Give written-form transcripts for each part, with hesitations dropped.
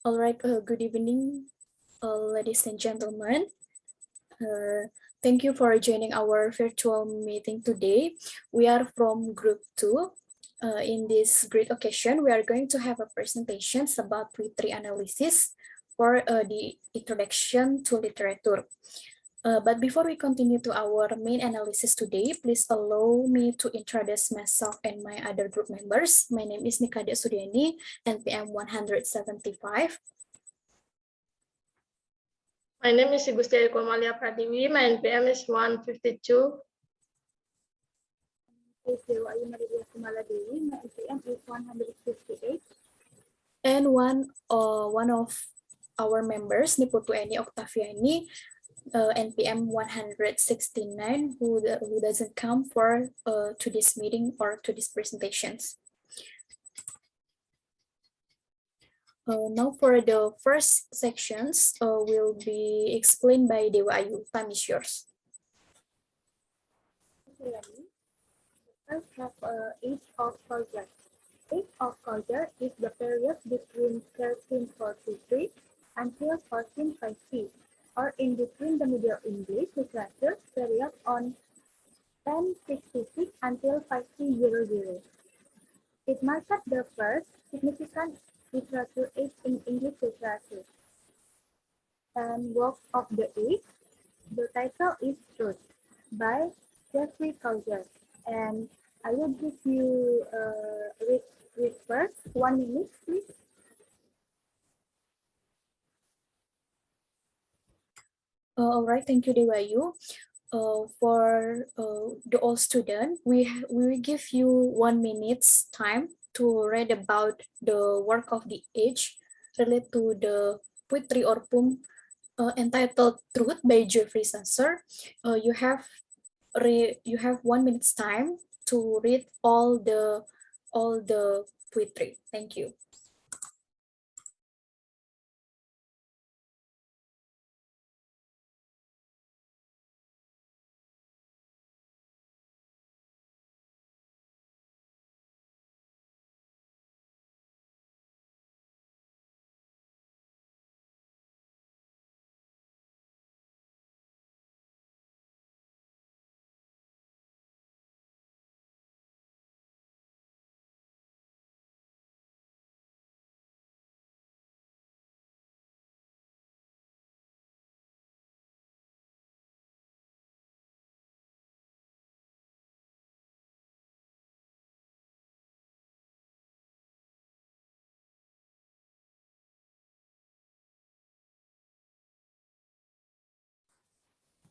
All right, good evening, ladies and gentlemen. Thank you for joining our virtual meeting today. We are from Group 2. In this great occasion, we are going to have a presentation about poetry analysis for the introduction to literature. But before we continue to our main analysis today, please allow me to introduce myself and my other group members. My name is Nikade Sudiani, NPM 175. My name is Igustiari Komalia Pratiwi. My NPM is 152. And one of our members, Niputu Eni Octaviani, NPM 169, who doesn't come for to this meeting or to these presentations. Now for the first sections will be explained by Dewa Ayu. Time is yours. First have Age of Culture. Age of Culture is the period between 1343 until 1450, or in between the Middle English literature period on 1066 until 5000. It marked the first significant literature age in English literature. And work of the age, the title is Truth by Jeffrey Chaucer. And I will give you read first. 1 minute, please. All right, thank you, Dewa Ayu. For the all student, we will give you 1 minute's time to read about the work of the age related to the poetry or poem entitled Truth by Jeffrey Chaucer. You have 1 minute's time to read all the poetry. Thank you.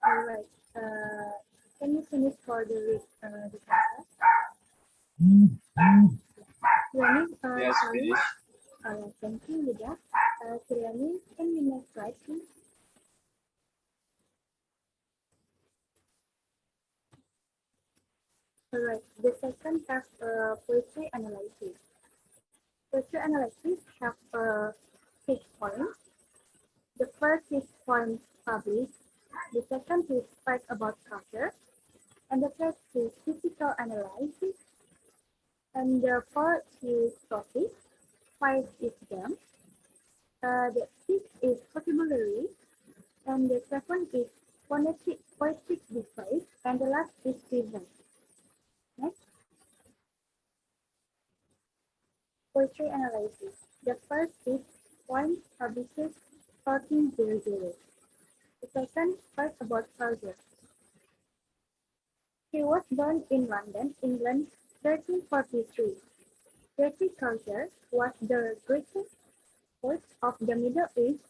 All right. Can you finish for the process? Yes, finish. Thank you, Lida. Suryani, can you next slide, please? All right. The second have poetry analysis. Poetry analysis have 6 points. The first is points published. The second is fact about culture. And the third is physical analysis. And the fourth is topic. 5 is them. The 6 is vocabulary. And the 7 is poetic device. And the last is event. Next. Poetry analysis. The first is points publishes 1400. The second, first about Chaucer. He was born in London, England, 1343. Geoffrey Chaucer was the greatest poet of the Middle Age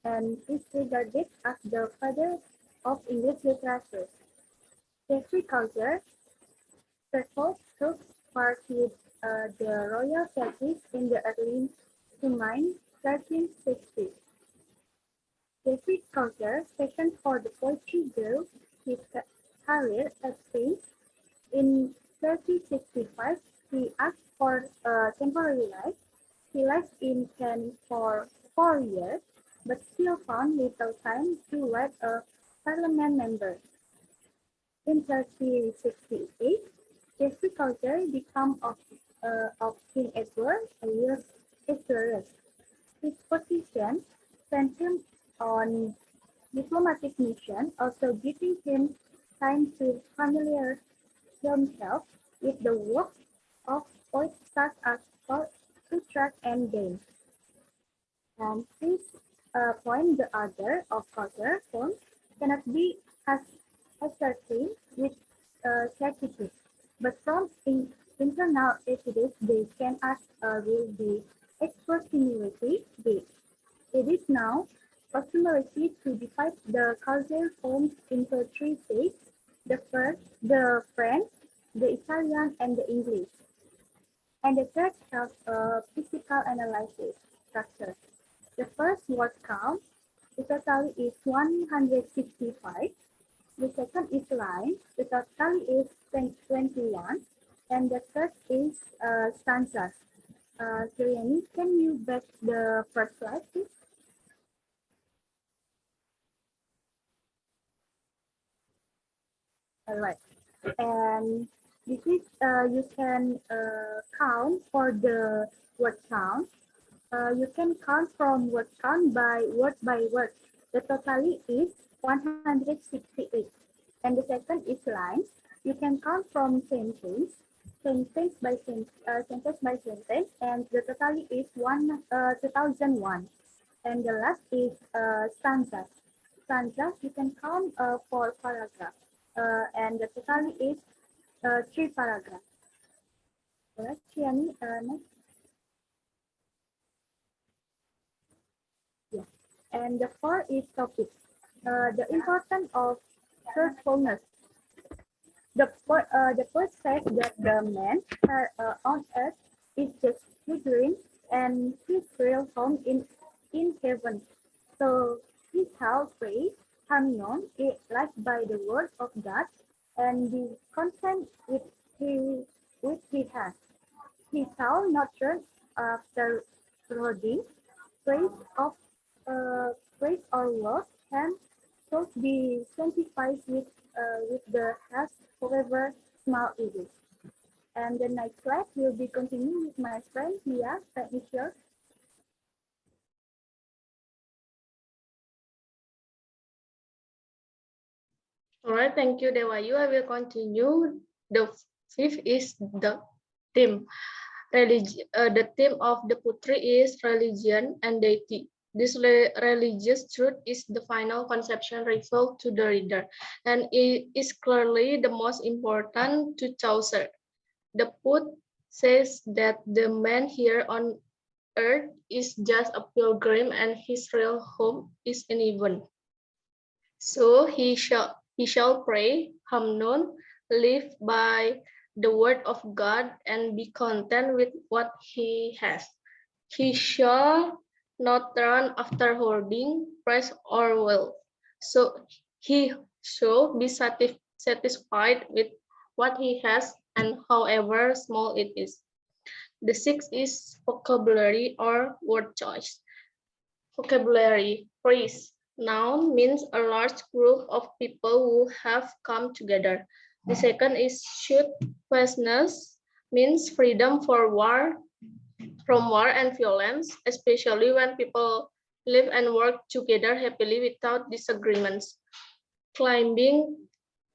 and is regarded as the father of English literature. Geoffrey Chaucer took part with the royal service in the early to 1360s. Geoffrey Chaucer, second for the poetry grew his career at Spain. In 1365, he asked for a temporary life. He lived in Kent for 4 years, but still found little time to write a parliament member. In 1368, Geoffrey Chaucer became of King Edward a year victorious. his position sent him on diplomatic mission, also giving him time to familiarize himself with the works of poets such as Chaucer and Dane. And this point, the other of Chaucer poems cannot be ascertained with certitude, but from internal evidence they can will be approximately date. It is now customary to divide the Chaucer poems into three states: the first, the French, the Italian, and the English. And the third has a physical analysis structure. The first word count, the total is 165. The second is line, the total is 21. And the third is stanzas. Suriani, can you back the first slide, please? All right. And this is, you can count for the word count. You can count from word count by word. The total is 168. And the second is lines. You can count from sentence by sentence, and the total is 2001. And the last is stanzas. Stanzas you can count for paragraph, and the total is 3 paragraphs. Alright, Chiani, next. Yeah. And the four is topic. The importance of truthfulness. The poet said that the man on earth is just figuring and his real home in heaven. So he shall pray, Hamnon, like by the word of God, and be content with he has. He shall not turn after roading, praise or love, and so be sanctified with the has, however small it is. And the next class will be continuing with my friend Mia. Michelle. All right, thank you, Dewayu. I will continue. The fifth is the theme. The theme of the poetry is religion and deity. This religious truth is the final conception revealed to the reader, and it is clearly the most important to Chaucer. The poet says that the man here on earth is just a pilgrim and his real home is in heaven. So he shall pray, Hamnon, live by the word of God, and be content with what he has. He shall not run after hoarding, praise, or wealth. So he shall be satisfied with what he has, and however small it is. The sixth is vocabulary or word choice. Vocabulary, praise. Noun means a large group of people who have come together. The second is shootfulness, means freedom from war and violence, especially when people live and work together happily without disagreements. Climbing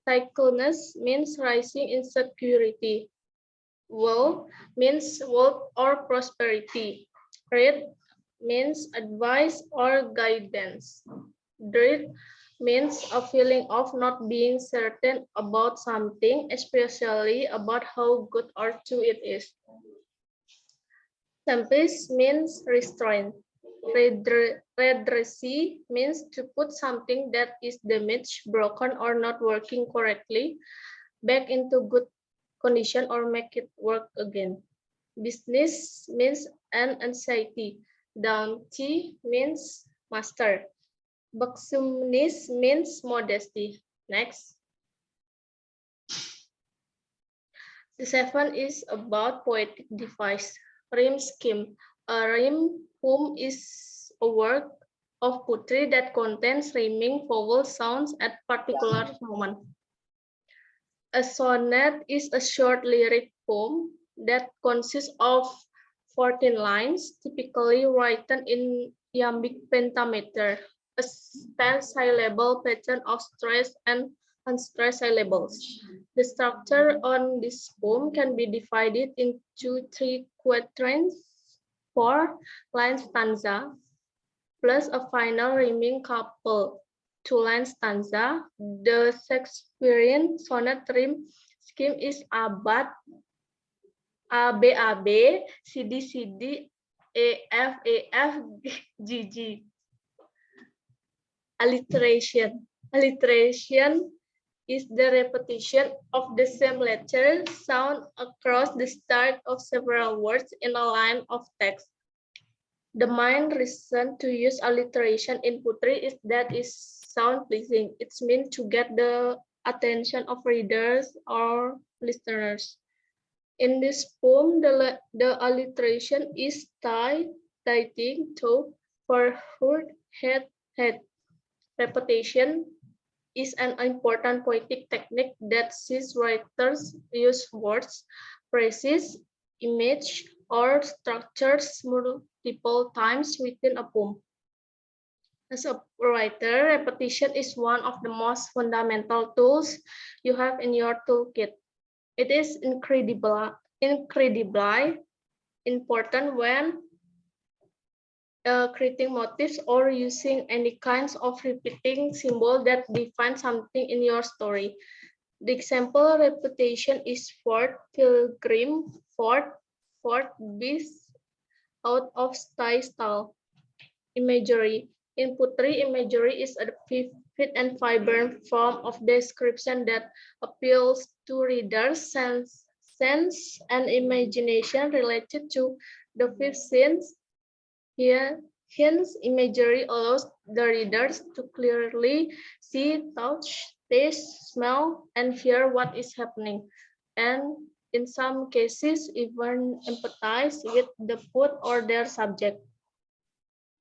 cycleness means rising in security. Wealth means wealth or prosperity. Read means advice or guidance. Dread means a feeling of not being certain about something, especially about how good or true it is. Tempest means restraint. Redressy means to put something that is damaged, broken, or not working correctly back into good condition or make it work again. Business means an anxiety. Dainty means master. Buxomness means modesty. Next. The seventh is about poetic device. Rhyme scheme. A rhyme poem is a work of poetry that contains rhyming vowel sounds at particular moment. A sonnet is a short lyric poem that consists of 14 lines, typically written in iambic pentameter, a spelled syllable pattern of stressed and unstressed syllables. The structure on this poem can be divided into 3 quatrains, 4 line stanza, plus a final rhyming couple, 2-line stanza. The Shakespearean sonnet rhyme scheme is abad, ABAB, CD, EF, GG. Alliteration. Alliteration is the repetition of the same letter sound across the start of several words in a line of text. The main reason to use alliteration in poetry is that it's sound pleasing. It's meant to get the attention of readers or listeners. In this poem, the alliteration is tithing to, for, head. Repetition is an important poetic technique that sees writers use words, phrases, image, or structures multiple times within a poem. As a writer, repetition is one of the most fundamental tools you have in your toolkit. It is incredibly important when creating motifs or using any kinds of repeating symbol that define something in your story. The example repetition is Fort, Pilgrim, Fort, Beast, out of style. Imagery. In poetry, imagery is a vivid and vibrant form of description that appeals to readers' sense and imagination related to the fifth sense. Here, hence, imagery allows the readers to clearly see, touch, taste, smell, and hear what is happening, and in some cases, even empathize with the poet or their subject.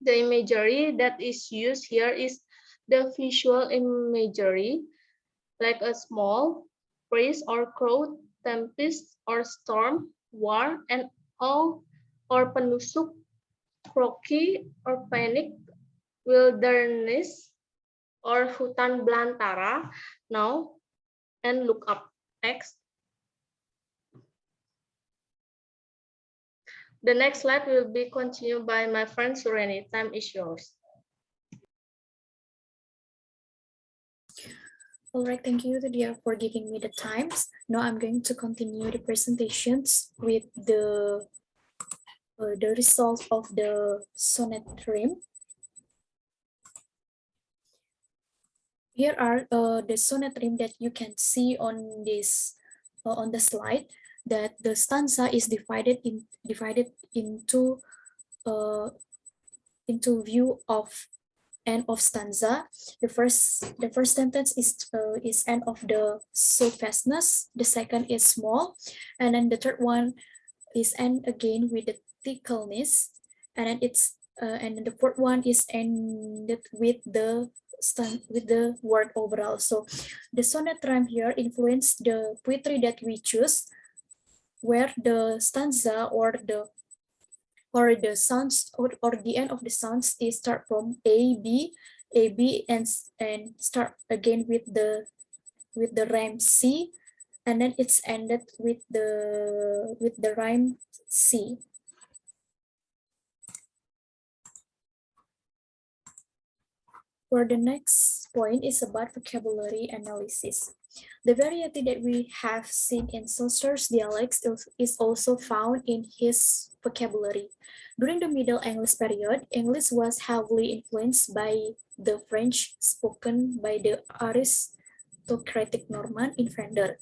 The imagery that is used here is the visual imagery, like a small breeze or crowd, tempest or storm, war and awe or penusuk, croaky or panic, wilderness or hutan belantara. Now, and look up text. The next slide will be continued by my friend Sureni. Time is yours. All right, thank you, Lydia, for giving me the times. Now I'm going to continue the presentations with the result of the sonnet rhyme. Here are the sonnet rhyme that you can see on this on the slide. That the stanza is divided into view of end of stanza. The first sentence is end of the so fastness. The second is small, and then the third one is end again with the tickleness, and then and then the fourth one is ended with the word overall. So the sonnet rhyme here influence the poetry that we choose, where the stanza or the sounds or the end of the sounds is start from A B and start again with the rhyme C, and then it's ended with the rhyme C. For the next point is about vocabulary analysis. The variety that we have seen in Chaucer's dialects is also found in his vocabulary. During the Middle English period, English was heavily influenced by the French spoken by the aristocratic Norman invader.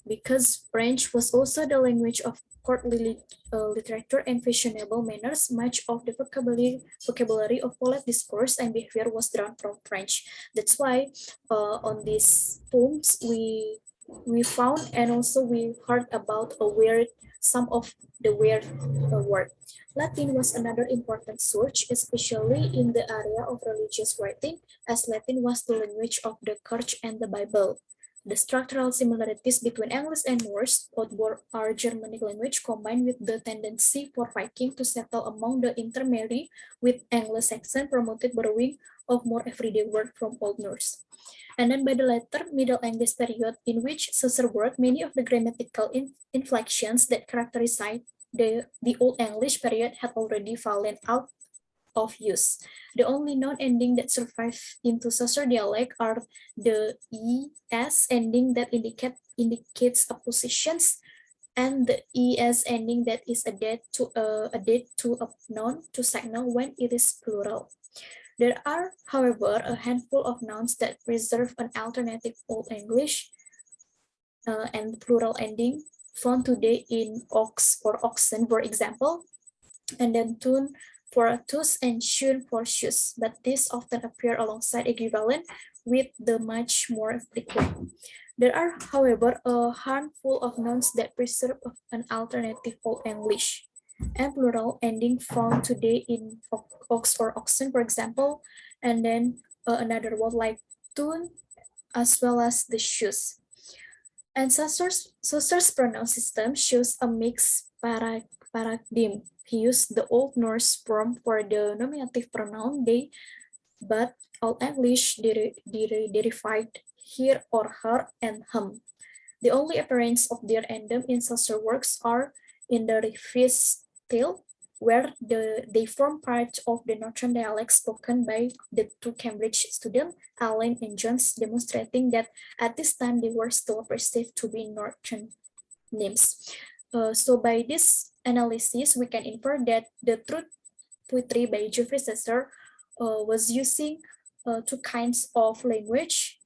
Because French was also the language of courtly literature and fashionable manners, much of the vocabulary of polite discourse and behavior was drawn from French. That's why on these poems we found and also we heard about some of the weird word. Latin was another important source, especially in the area of religious writing, as Latin was the language of the Church and the Bible. The structural similarities between English and Norse, both are Germanic language, combined with the tendency for Viking to settle among the intermarry with Anglo-Saxon, promoted borrowing of more everyday words from Old Norse. And then by the later Middle English period, in which Chaucer worked, many of the grammatical inflections that characterize the Old English period had already fallen out of use. The only non-ending that survive into Chaucer dialect are the es ending that indicates oppositions, and the es ending that is added to a noun to signal when it is plural. There are, however, a handful of nouns that preserve an alternative Old English and plural ending found today in ox or oxen, for example, and then tune for a tus and shun for shoes, but these often appear alongside equivalent with the much more frequent. There are, however, a handful of nouns that preserve an alternative Old English and plural ending found today in ox or oxen, for example, and then another word like tune as well as the shoes. And Chaucer's pronoun system shows a mixed paradigm. He used the Old Norse form for the nominative pronoun they, but Old English derived here or her and him. The only appearance of their endem in Chaucer works are in the Revie's Tale, where they form part of the Northern dialect spoken by the two Cambridge students, Allen and Jones, demonstrating that at this time they were still perceived to be Northern names. So by this analysis, we can infer that the truth poetry by Geoffrey Chaucer was using two kinds of language,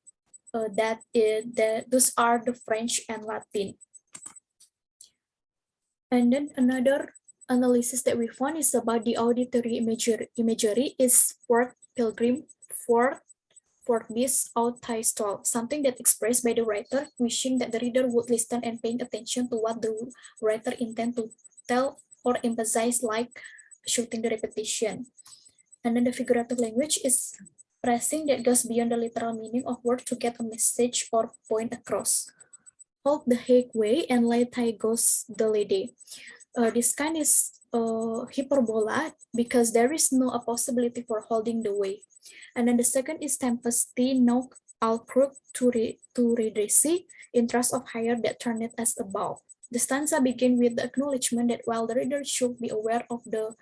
those are the French and Latin. And then another analysis that we found is about the auditory imagery is Fort Pilgrim, Fort Beast, out Thai stall, something that expressed by the writer, wishing that the reader would listen and paying attention to what the writer intend to tell or emphasize, like shooting the repetition. And then the figurative language is phrasing that goes beyond the literal meaning of word to get a message or point across. Hold the Hague way and lay Thai goes the lady. This kind is hyperbola because there is no a possibility for holding the way. And then the second is tempesty, no alcrook to redressy, interest of higher that turn it as above. The stanza begins with the acknowledgement that while the reader should be aware of the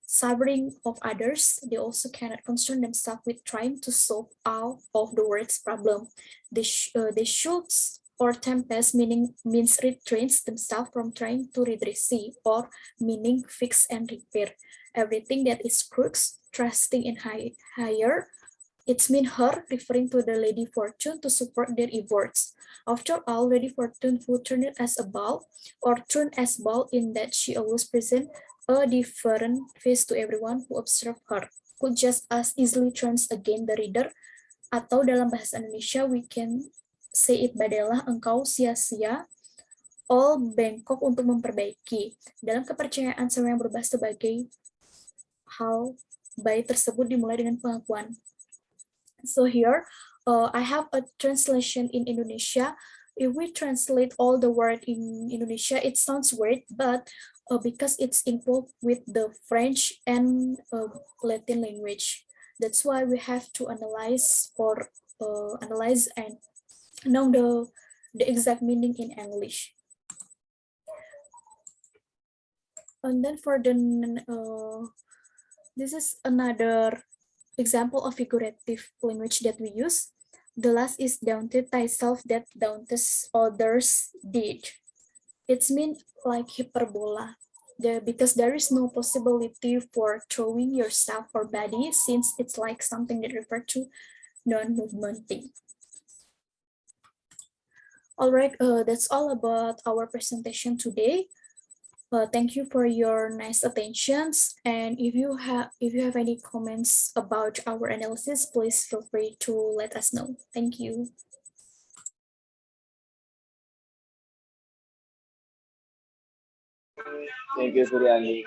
suffering of others, they also cannot concern themselves with trying to solve all of the world's problem. They should or tempest means restrains themselves from trying to redressy, or meaning fix and repair. Everything that is crooks, trusting in higher, it's mean her, referring to the Lady Fortune to support their efforts. After all, Lady Fortune, who turned it as a ball, or turned as ball in that she always present a different face to everyone who observed her, could just as easily turns again the reader, atau dalam bahasa Indonesia we can say it badalah engkau sia-sia, all bengkok untuk memperbaiki. Dalam kepercayaan seorang yang berubah sebagai hal baik tersebut dimulai dengan pengakuan. So here, I have a translation in Indonesia. If we translate all the word in Indonesia, it sounds weird, but because it's involved with the French and Latin language, that's why we have to analyze and know the exact meaning in English. And then for the this is another example of figurative language that we use. The last is daunted thyself that dauntest others did. It's mean like hyperbola, because there is no possibility for throwing yourself or body, since it's like something that refer to non-movement thing. All right, that's all about our presentation today. Thank you for your nice attentions. And if you have any comments about our analysis, please feel free to let us know. Thank you. Thank you, Suryani.